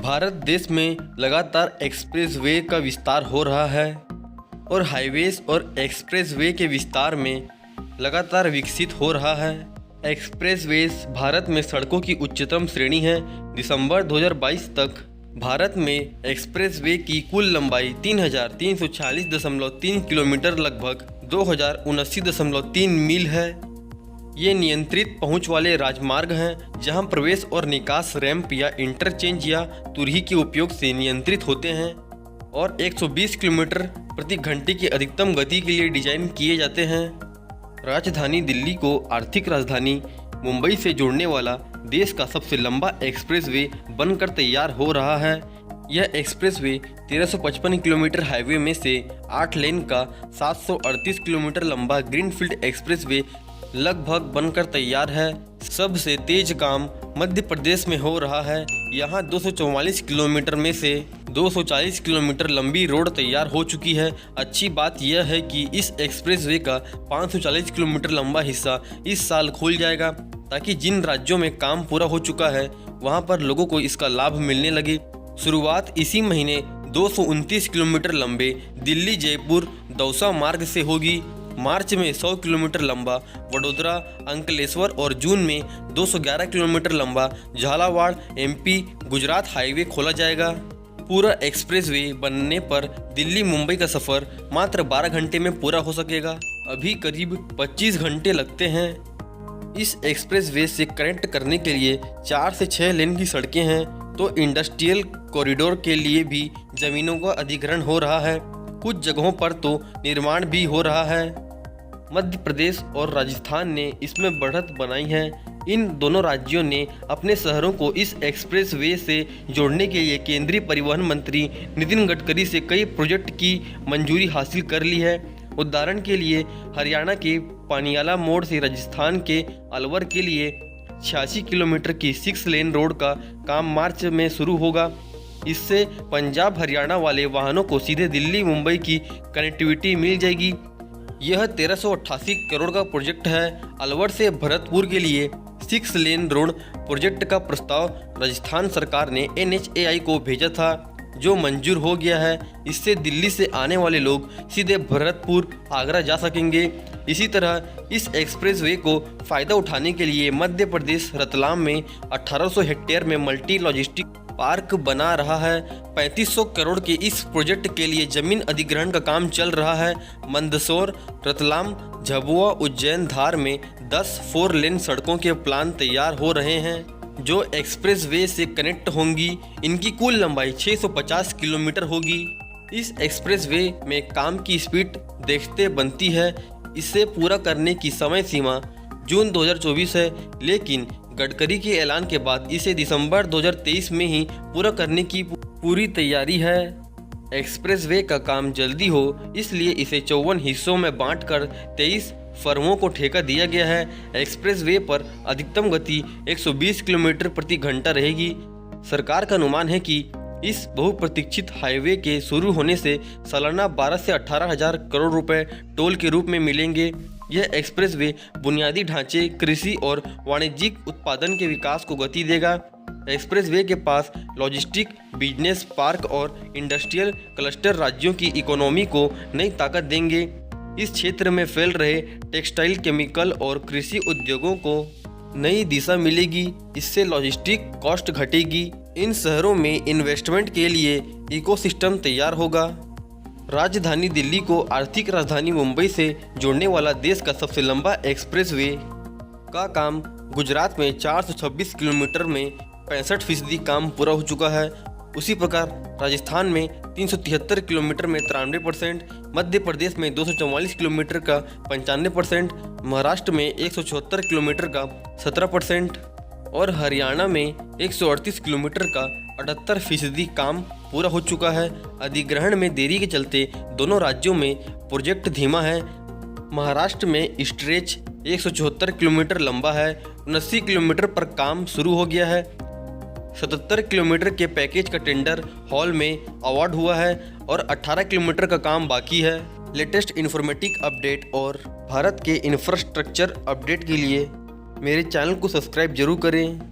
भारत देश में लगातार एक्सप्रेसवे का विस्तार हो रहा है और हाईवेज और एक्सप्रेसवे के विस्तार में लगातार विकसित हो रहा है। एक्सप्रेसवेज भारत में सड़कों की उच्चतम श्रेणी है। दिसंबर 2022 तक भारत में एक्सप्रेसवे की कुल लंबाई 3,346.3 किलोमीटर लगभग 2,079.3 मील है। ये नियंत्रित पहुंच वाले राजमार्ग हैं जहां प्रवेश और निकास रैंप या इंटरचेंज या तुरही के उपयोग से नियंत्रित होते हैं और 120 किलोमीटर प्रति घंटे की अधिकतम गति के लिए डिजाइन किए जाते हैं। राजधानी दिल्ली को आर्थिक राजधानी मुंबई से जोड़ने वाला देश का सबसे लंबा एक्सप्रेसवे बनकर तैयार हो रहा है। यह एक्सप्रेसवे 1355 किलोमीटर हाईवे में से 8 लेन का 738 किलोमीटर लंबा ग्रीनफील्ड एक्सप्रेसवे लगभग बनकर तैयार है। सबसे तेज काम मध्य प्रदेश में हो रहा है। यहाँ 244 किलोमीटर में से 240 किलोमीटर लंबी रोड तैयार हो चुकी है। अच्छी बात यह है कि इस एक्सप्रेसवे का 540 किलोमीटर लंबा हिस्सा इस साल खुल जाएगा ताकि जिन राज्यों में काम पूरा हो चुका है वहाँ पर लोगों को इसका लाभ मिलने लगे। शुरुआत इसी महीने 229 किलोमीटर लंबे दिल्ली जयपुर दौसा मार्ग से होगी। मार्च में 100 किलोमीटर लंबा वडोदरा अंकलेश्वर और जून में 211 किलोमीटर लंबा झालावाड़ एमपी गुजरात हाईवे खोला जाएगा। पूरा एक्सप्रेसवे बनने पर दिल्ली मुंबई का सफ़र मात्र 12 घंटे में पूरा हो सकेगा। अभी करीब 25 घंटे लगते हैं। इस एक्सप्रेसवे से कनेक्ट करने के लिए 4 से 6 लेन की सड़कें हैं तो इंडस्ट्रियल कॉरिडोर के लिए भी ज़मीनों का अधिग्रहण हो रहा है। कुछ जगहों पर तो निर्माण भी हो रहा है। मध्य प्रदेश और राजस्थान ने इसमें बढ़त बनाई है। इन दोनों राज्यों ने अपने शहरों को इस एक्सप्रेसवे से जोड़ने के लिए केंद्रीय परिवहन मंत्री नितिन गडकरी से कई प्रोजेक्ट की मंजूरी हासिल कर ली है। उदाहरण के लिए हरियाणा के पानियाला मोड़ से राजस्थान के अलवर के लिए 86 किलोमीटर की 6 लेन रोड का काम मार्च में शुरू होगा। इससे पंजाब हरियाणा वाले वाहनों को सीधे दिल्ली मुंबई की कनेक्टिविटी मिल जाएगी। यह 1388 करोड़ का प्रोजेक्ट है। अलवर से भरतपुर के लिए 6 लेन रोड प्रोजेक्ट का प्रस्ताव राजस्थान सरकार ने NHAI को भेजा था जो मंजूर हो गया है। इससे दिल्ली से आने वाले लोग सीधे भरतपुर आगरा जा सकेंगे। इसी तरह इस एक्सप्रेसवे को फ़ायदा उठाने के लिए मध्य प्रदेश रतलाम में 1800 हेक्टेयर में मल्टी लॉजिस्टिक पार्क बना रहा है। 3500 करोड़ के इस प्रोजेक्ट के लिए जमीन अधिग्रहण का काम चल रहा है। मंदसौर रतलाम झाबुआ उज्जैन धार में 10 4 लेन सड़कों के प्लान तैयार हो रहे हैं जो एक्सप्रेसवे से कनेक्ट होंगी। इनकी कुल लंबाई 650 किलोमीटर होगी। इस एक्सप्रेसवे में काम की स्पीड देखते बनती है। इसे पूरा करने की समय सीमा जून 2024 है, लेकिन गडकरी के ऐलान के बाद इसे दिसंबर 2023 में ही पूरा करने की पूरी तैयारी है। एक्सप्रेसवे का काम जल्दी हो इसलिए इसे 54 हिस्सों में बांटकर 23 फर्मों को ठेका दिया गया है। एक्सप्रेसवे पर अधिकतम गति 120 किलोमीटर प्रति घंटा रहेगी। सरकार का अनुमान है कि इस बहुप्रतीक्षित हाईवे के शुरू होने से सालाना 12 से 18 हज़ार करोड़ रुपए टोल के रूप में मिलेंगे। यह एक्सप्रेसवे बुनियादी ढांचे, कृषि और वाणिज्यिक उत्पादन के विकास को गति देगा। एक्सप्रेसवे के पास लॉजिस्टिक, बिजनेस पार्क और इंडस्ट्रियल क्लस्टर राज्यों की इकोनॉमी को नई ताकत देंगे। इस क्षेत्र में फैल रहे टेक्सटाइल, केमिकल और कृषि उद्योगों को नई दिशा मिलेगी। इससे लॉजिस्टिक कॉस्ट घटेगी। इन शहरों में इन्वेस्टमेंट के लिए इकोसिस्टम तैयार होगा। राजधानी दिल्ली को आर्थिक राजधानी मुंबई से जोड़ने वाला देश का सबसे लंबा एक्सप्रेसवे का काम गुजरात में 426 किलोमीटर में 65% काम पूरा हो चुका है। उसी प्रकार राजस्थान में 373 किलोमीटर में 93%, मध्य प्रदेश में 244 किलोमीटर का 95%, महाराष्ट्र में 174 किलोमीटर का 17% और हरियाणा में 138 किलोमीटर का 78% काम पूरा हो चुका है। अधिग्रहण में देरी के चलते दोनों राज्यों में प्रोजेक्ट धीमा है। महाराष्ट्र में स्ट्रेच 174 किलोमीटर लंबा है। 79 किलोमीटर पर काम शुरू हो गया है। 77 किलोमीटर के पैकेज का टेंडर हॉल में अवार्ड हुआ है और 18 किलोमीटर का काम बाकी है। लेटेस्ट इन्फॉर्मेटिव अपडेट और भारत के इंफ्रास्ट्रक्चर अपडेट के लिए मेरे चैनल को सब्सक्राइब जरूर करें।